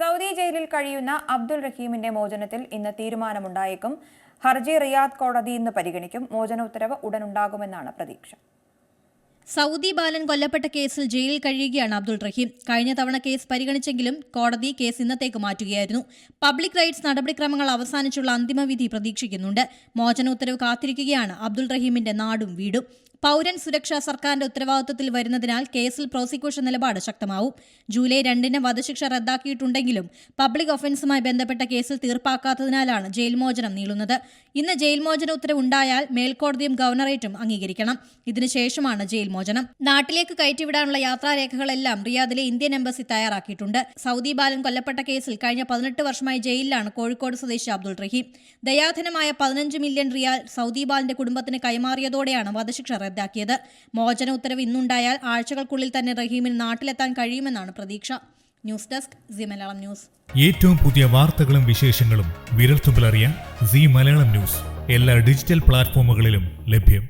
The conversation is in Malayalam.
സൗദി ജയിലിൽ കഴിയുന്ന അബ്ദുൾ റഹീമിന്റെ മോചനത്തിൽ ഇന്ന് തീരുമാനമുണ്ടായേക്കും. ഹർജി റിയാദ് കോടതി ഇന്ന് പരിഗണിക്കും. മോചന ഉത്തരവ് ഉടനുണ്ടാകുമെന്നാണ് പ്രതീക്ഷ. സൗദി ബാലൻ കൊല്ലപ്പെട്ട കേസിൽ ജയിലിൽ കഴിയുകയാണ് അബ്ദുൾ റഹീം. കഴിഞ്ഞ തവണ കേസ് പരിഗണിച്ചെങ്കിലും കോടതി കേസ് ഇന്നത്തേക്ക് മാറ്റുകയായിരുന്നു. പബ്ലിക് റൈറ്റ്സ് നടപടിക്രമങ്ങൾ അവസാനിച്ചുള്ള അന്തിമ വിധി പ്രതീക്ഷിക്കുന്നുണ്ട്. മോചന ഉത്തരവ് കാത്തിരിക്കുകയാണ് അബ്ദുൾ റഹീമിന്റെ നാടും വീടും. പൌരൻ സുരക്ഷ സർക്കാരിന്റെ ഉത്തരവാദിത്വത്തിൽ വരുന്നതിനാൽ കേസിൽ പ്രോസിക്യൂഷൻ നിലപാട് ശക്തമാവും. ജൂലൈ 2-ന് വധശിക്ഷ റദ്ദാക്കിയിട്ടുണ്ടെങ്കിലും പബ്ലിക് ഒഫൻസുമായി ബന്ധപ്പെട്ട കേസിൽ തീർപ്പാക്കാത്തതിനാലാണ് ജയിൽ മോചനം നീളുന്നത്. ഇന്ന് ജയിൽ മോചന ഉത്തരവ് ഉണ്ടായാൽ മേൽക്കോടതിയും ഗവർണറേറ്റും അംഗീകരിക്കണം. ഇതിനുശേഷമാണ് ജയിൽ മോചനം. നാട്ടിലേക്ക് കയറ്റിവിടാനുള്ള യാത്രാരേഖകളെല്ലാം റിയാദിലെ ഇന്ത്യൻ എംബസി തയ്യാറാക്കിയിട്ടുണ്ട്. സൗദി ബാലൻ കൊല്ലപ്പെട്ട കേസിൽ കഴിഞ്ഞ 18 വർഷമായി ജയിലിലാണ് കോഴിക്കോട് സ്വദേശി അബ്ദുൾ റഹീം. ദയാധനമായ 15 മില്യൺ റിയാൽ സൗദി ബാലന്റെ കുടുംബത്തിന് കൈമാറിയതോടെയാണ് വധശിക്ഷ റദ്ദാക്കിയത്. മോചന ഉത്തരവ് ഇന്നുണ്ടായാൽ ആഴ്ചകൾക്കുള്ളിൽ തന്നെ റഹീമിന് നാട്ടിലെത്താൻ കഴിയുമെന്നാണ് പ്രതീക്ഷ. News desk C Malayalam news. ഏറ്റവും പുതിയ വാർത്തകളും വിശേഷങ്ങളും വിരൽത്തുമ്പിലറിയാൻ സി മലയാളം ന്യൂസ് എല്ലാ ഡിജിറ്റൽ പ്ലാറ്റ്ഫോമുകളിലും ലഭ്യം.